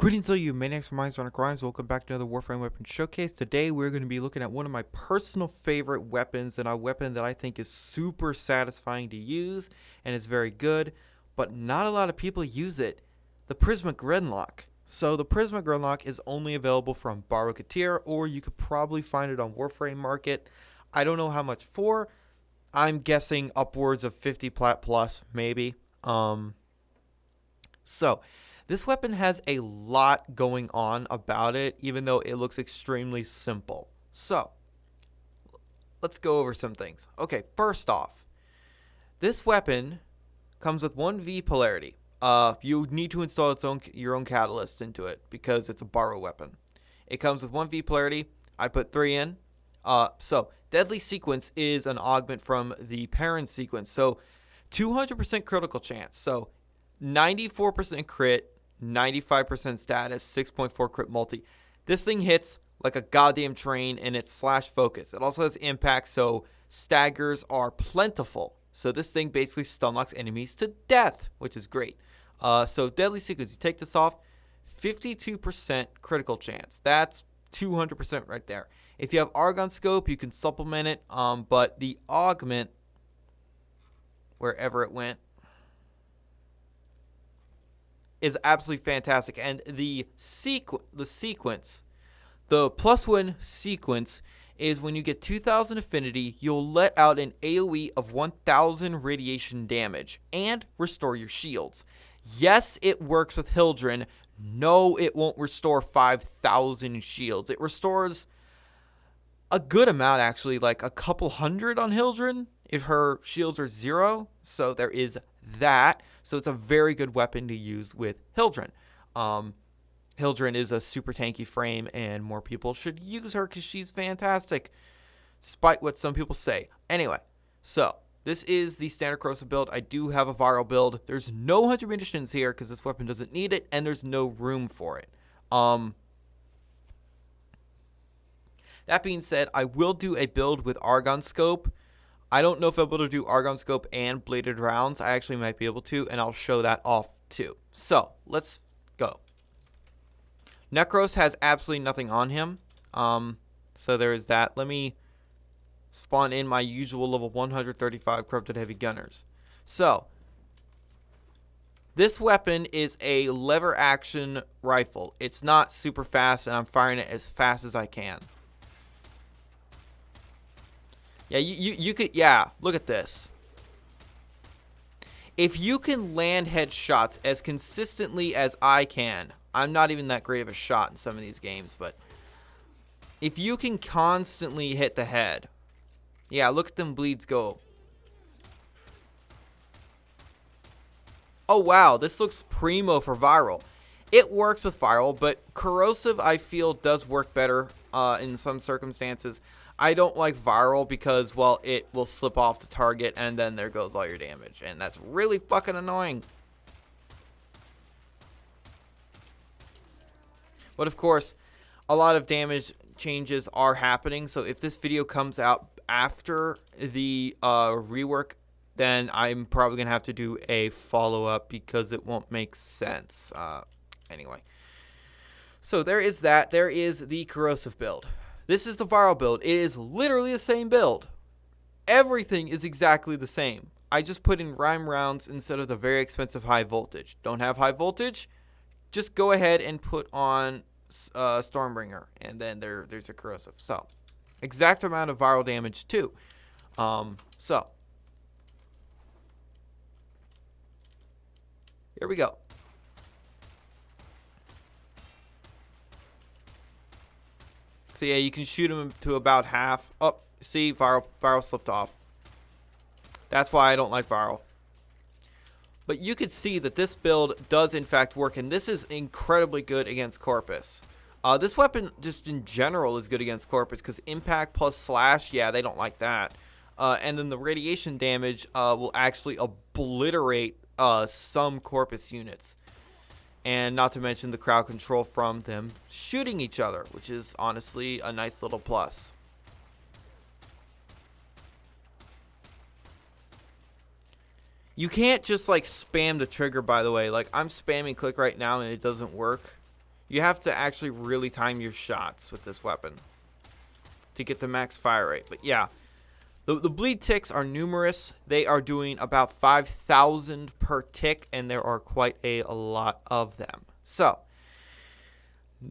Greetings all you maniacs and minds on crimes. Welcome back to another Warframe weapon showcase. Today we're going to be looking at one of my personal favorite weapons, and a weapon that I think is super satisfying to use and is very good, but not a lot of people use it. The Prisma Grinlok. So the Prisma Grinlok is only available from Borrow Katir, or you could probably find it on Warframe Market. I don't know how much for. I'm guessing upwards of 50 plat plus, maybe. So this weapon has a lot going on about it, even though it looks extremely simple. So let's go over some things. Okay, first off, this weapon comes with 1V polarity. You need to install your own catalyst into it because it's a borrow weapon. It comes with 1V polarity. I put 3 in. So deadly sequence is an augment from the parent sequence. So 200% critical chance. So 94% crit, 95% status, 6.4 crit multi. This thing hits like a goddamn train, and it's slash focus. It also has impact, so staggers are plentiful. So this thing basically stun locks enemies to death, which is great. So deadly sequence, you take this off, 52% critical chance. That's 200% right there. If you have Argon Scope, you can supplement it, but the augment, wherever it went, is absolutely fantastic. And the sequence, the +1 sequence, is when you get 2000 affinity, you'll let out an AoE of 1000 radiation damage and restore your shields. Yes, it works with Hildren. No, it won't restore 5000 shields. It restores a good amount, actually, like a couple hundred on Hildren if her shields are 0. So there is that. So it's a very good weapon to use with Hildren. Hildren is a super tanky frame, and more people should use her because she's fantastic, despite what some people say. Anyway, so this is the standard Corrosive build. I do have a viral build. There's no 100 munitions here because this weapon doesn't need it, and there's no room for it. That being said, I will do a build with Argon Scope. I don't know if I'll be able to do Argon Scope and Bladed Rounds. I actually might be able to, and I'll show that off too. So, let's go. Necros has absolutely nothing on him. So there is that. Let me spawn in my usual level 135 Corrupted Heavy Gunners. So, this weapon is a lever action rifle. It's not super fast, and I'm firing it as fast as I can. Yeah, you could, yeah, look at this. If you can land headshots as consistently as I can, I'm not even that great of a shot in some of these games, but if you can constantly hit the head, yeah, look at them bleeds go. Oh, wow, this looks primo for viral. It works with viral, but Corrosive, I feel, does work better in some circumstances. I don't like viral because, well, it will slip off the target, and then there goes all your damage, and that's really fucking annoying. But, of course, a lot of damage changes are happening, so if this video comes out after the rework, then I'm probably going to have to do a follow-up because it won't make sense. Anyway. So there is that. There is the Corrosive build. This is the viral build. It is literally the same build. Everything is exactly the same. I just put in rhyme rounds instead of the very expensive high voltage. Don't have high voltage? Just go ahead and put on Stormbringer, and then there's a Corrosive. So, exact amount of viral damage too. So, here we go. So yeah, you can shoot him to about half. Oh, see, viral slipped off. That's why I don't like viral. But you could see that this build does in fact work, and this is incredibly good against Corpus. This weapon just in general is good against Corpus because impact plus slash, yeah, they don't like that. And then the radiation damage will actually obliterate some Corpus units. And not to mention the crowd control from them shooting each other, which is honestly a nice little plus. You can't just like spam the trigger, by the way. Like I'm spamming click right now and it doesn't work. You have to actually really time your shots with this weapon to get the max fire rate. But yeah, the bleed ticks are numerous. They are doing about 5,000 per tick, and there are quite a lot of them. So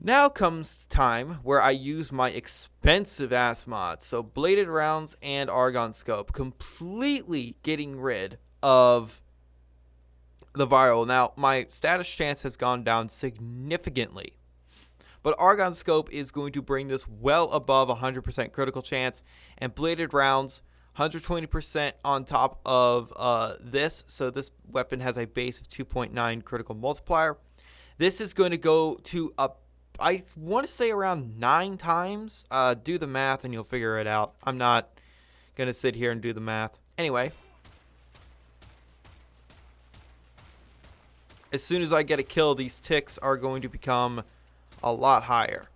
now comes time where I use my expensive ass mods. So bladed rounds and argon scope, completely getting rid of the viral. Now my status chance has gone down significantly, but argon scope is going to bring this well above 100% critical chance, and bladed rounds 120% on top of this. So this weapon has a base of 2.9 critical multiplier. This is going to go to I want to say around 9 times. Do the math and you'll figure it out. I'm not going to sit here and do the math. Anyway, as soon as I get a kill, these ticks are going to become a lot higher.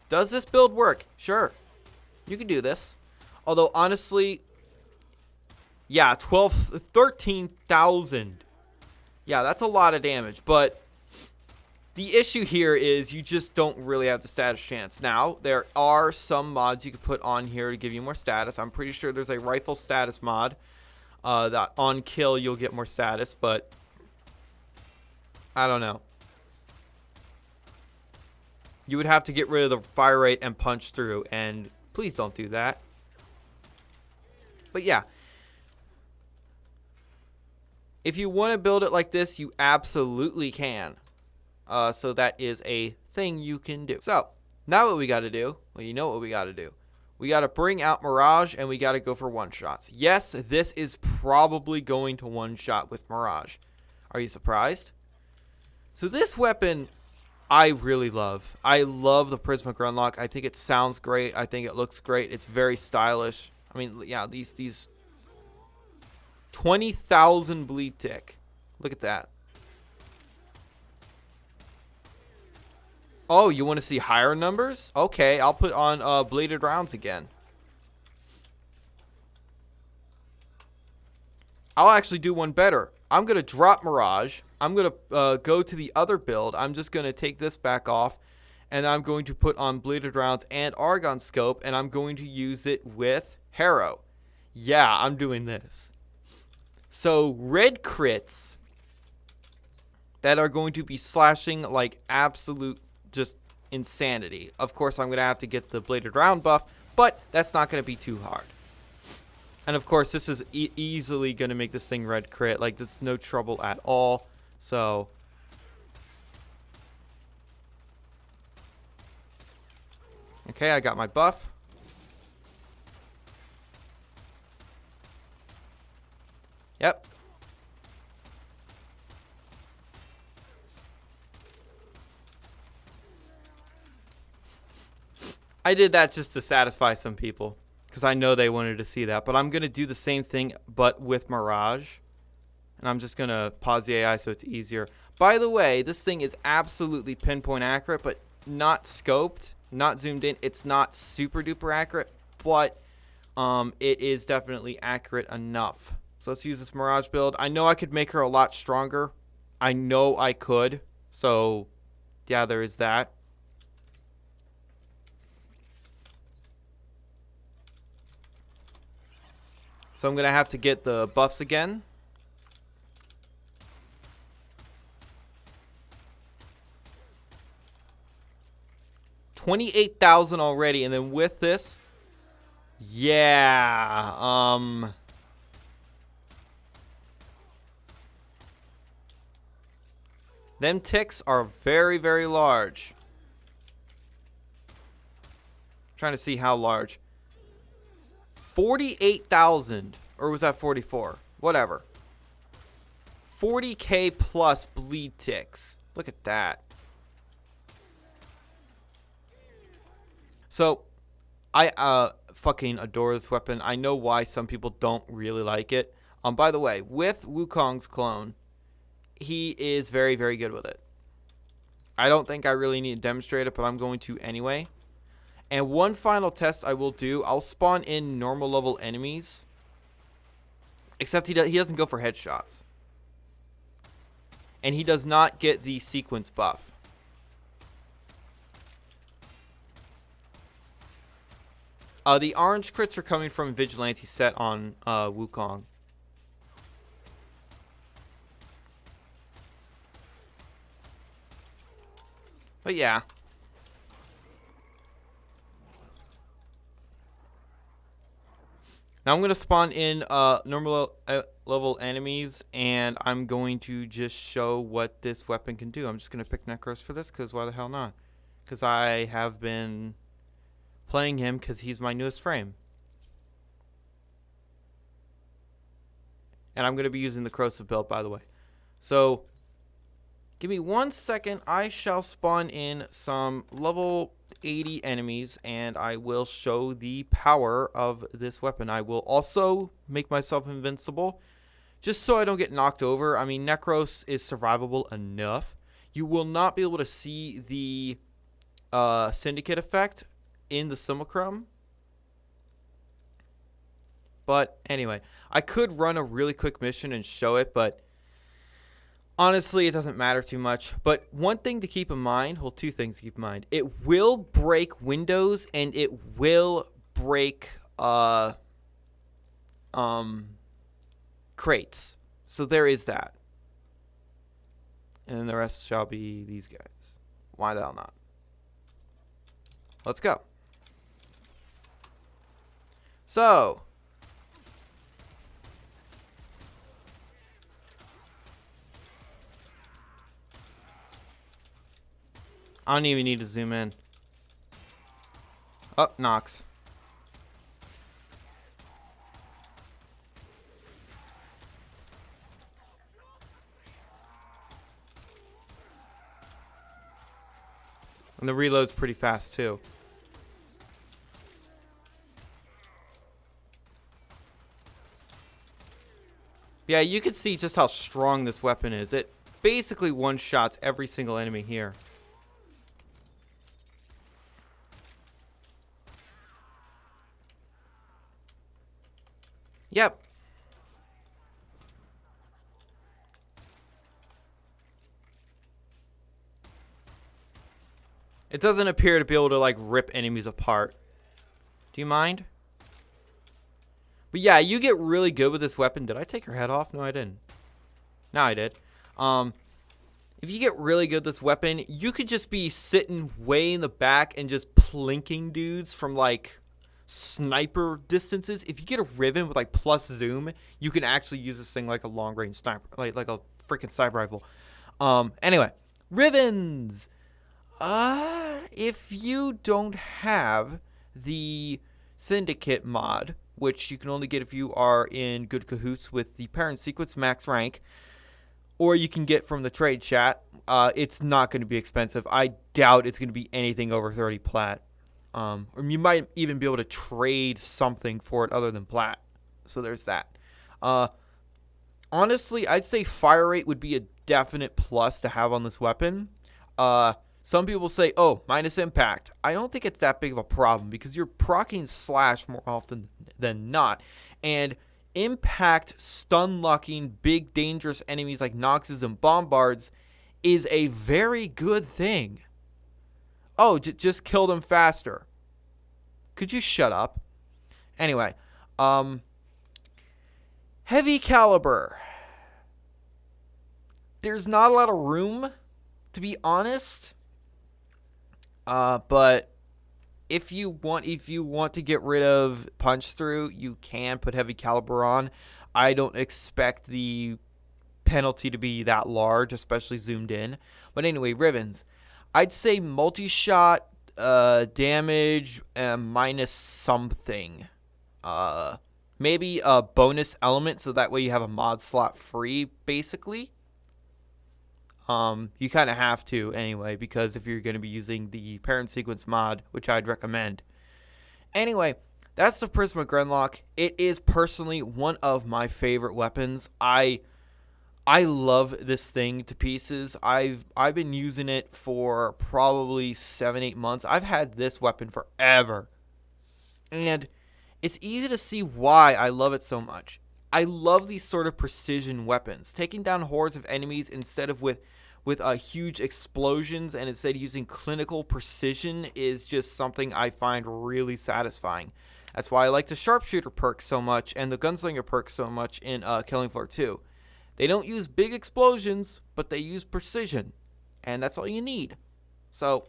Does this build work? Sure. You can do this. Although, honestly, yeah, 13,000. Yeah, that's a lot of damage. But the issue here is you just don't really have the status chance. Now, there are some mods you can put on here to give you more status. I'm pretty sure there's a rifle status mod that on kill you'll get more status. But I don't know. You would have to get rid of the fire rate and punch through. And please don't do that. But yeah. If you want to build it like this, you absolutely can. So that is a thing you can do. So, now what we got to do, well, you know what we got to do. We got to bring out Mirage, and we got to go for one-shots. Yes, this is probably going to one-shot with Mirage. Are you surprised? So this weapon, I really love. I love the Prisma Grinlok. I think it sounds great. I think it looks great. It's very stylish. I mean, yeah, these 20,000 bleed tick. Look at that. Oh, you want to see higher numbers? Okay, I'll put on bladed rounds again. I'll actually do one better. I'm going to drop Mirage. I'm going to go to the other build. I'm just going to take this back off, and I'm going to put on bladed rounds and argon scope, and I'm going to use it with Harrow. Yeah, I'm doing this. So red crits that are going to be slashing like absolute just insanity. Of course, I'm going to have to get the bladed round buff, but that's not going to be too hard. And of course, this is easily going to make this thing red crit. Like, this is no trouble at all. So okay, I got my buff. Yep. I did that just to satisfy some people, because I know they wanted to see that. But I'm going to do the same thing, but with Mirage. And I'm just going to pause the AI so it's easier. By the way, this thing is absolutely pinpoint accurate, but not scoped, not zoomed in. It's not super duper accurate, but it is definitely accurate enough. So let's use this Mirage build. I know I could make her a lot stronger. I know I could. So, yeah, there is that. So I'm going to have to get the buffs again. $28,000 already, and then with this, yeah, them ticks are very, very large. I'm trying to see how large. 48,000, or was that 44? Whatever. 40k plus bleed ticks. Look at that. So, I fucking adore this weapon. I know why some people don't really like it. By the way, with Wukong's clone, he is very, very good with it. I don't think I really need to demonstrate it, but I'm going to anyway. And one final test I will do, I'll spawn in normal level enemies Except he doesn't go for headshots. And he does not get the sequence buff. The orange crits are coming from Vigilante set on Wukong. But yeah. Now I'm going to spawn in normal level enemies, and I'm going to just show what this weapon can do. I'm just going to pick Necros for this, because why the hell not? Because I have been playing him because he's my newest frame. And I'm going to be using the Corrosive build, by the way. So, give me 1 second. I shall spawn in some level 80 enemies, and I will show the power of this weapon. I will also make myself invincible, just so I don't get knocked over. I mean, Necros is survivable enough. You will not be able to see the Syndicate effect in the Simulacrum. But anyway, I could run a really quick mission and show it, but honestly, it doesn't matter too much. But one thing to keep in mind, well, two things to keep in mind. It will break windows, and it will break crates. So there is that. And the rest shall be these guys. Why the hell not? Let's go. So, I don't even need to zoom in. Oh, Nox. And the reload's pretty fast too. Yeah, you can see just how strong this weapon is. It basically one-shots every single enemy here. Yep. It doesn't appear to be able to, like, rip enemies apart. Do you mind? But yeah, you get really good with this weapon. Did I take her head off? No, I didn't. No, I did. If you get really good with this weapon, you could just be sitting way in the back and just plinking dudes from, like, sniper distances. If you get a Riven with, like, plus zoom, you can actually use this thing like a long-range sniper, like a freaking sniper rifle. Anyway, Rivens. If you don't have the Syndicate mod, which you can only get if you are in good cahoots with the parent sequence max rank, or you can get from the trade chat, it's not going to be expensive. I doubt it's going to be anything over 30 plat. Or you might even be able to trade something for it other than plat. So there's that. Honestly, I'd say fire rate would be a definite plus to have on this weapon. Some people say, oh, minus impact. I don't think it's that big of a problem because you're proccing slash more often than not. And impact stun locking big dangerous enemies like Noxes and Bombards is a very good thing. Oh, just kill them faster. Could you shut up? Anyway, heavy caliber. There's not a lot of room, to be honest. But if you want to get rid of punch through, you can put heavy caliber on. I don't expect the penalty to be that large, especially zoomed in. But anyway, Rivens. I'd say multi-shot damage minus something. Maybe a bonus element, so that way you have a mod slot free, basically. You kind of have to anyway, because if you're going to be using the parent sequence mod, which I'd recommend. Anyway, that's the Prisma Grinlok. It is personally one of my favorite weapons. I love this thing to pieces. I've been using it for probably 7-8 months. I've had this weapon forever. And it's easy to see why I love it so much. I love these sort of precision weapons. Taking down hordes of enemies instead of with huge explosions and instead using clinical precision is just something I find really satisfying. That's why I like the sharpshooter perk so much and the gunslinger perk so much in Killing Floor 2. They don't use big explosions, but they use precision, and that's all you need. So,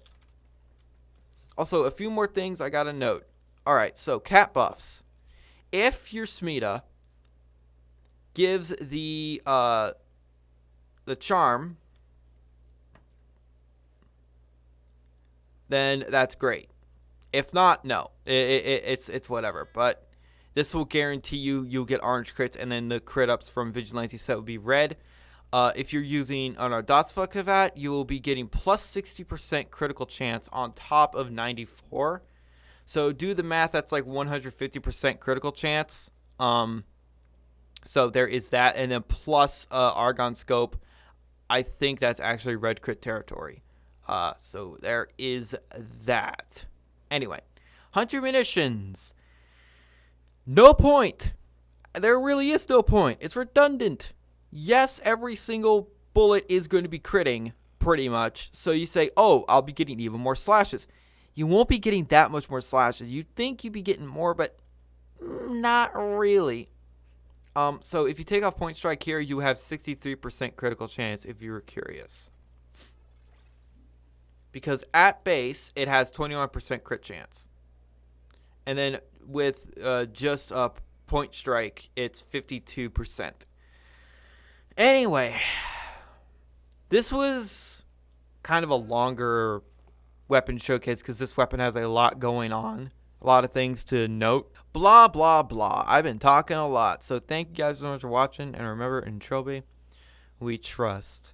also a few more things I gotta note. Alright, so cat buffs. If your Smita gives the charm, then that's great. If not, no. It's whatever. But this will guarantee you'll get orange crits, and then the crit ups from Vigilante set will be red. If you're using an Ardatsva Kavat, you will be getting plus 60% critical chance on top of 94. So do the math, that's like 150% critical chance. So there is that, and then plus Argon Scope. I think that's actually red crit territory. So there is that. Anyway, Hunter Munitions. No point. There really is no point. It's redundant. Yes, every single bullet is going to be critting, pretty much. So you say, oh, I'll be getting even more slashes. You won't be getting that much more slashes. You'd think you'd be getting more, but not really. So if you take off Point Strike here, you have 63% critical chance if you were curious. Because at base, it has 21% crit chance. And then with just Point Strike, it's 52%. Anyway, this was kind of a longer weapon showcase because this weapon has a lot going on. A lot of things to note. Blah, blah, blah. I've been talking a lot. So thank you guys so much for watching. And remember, in Trilby, we trust.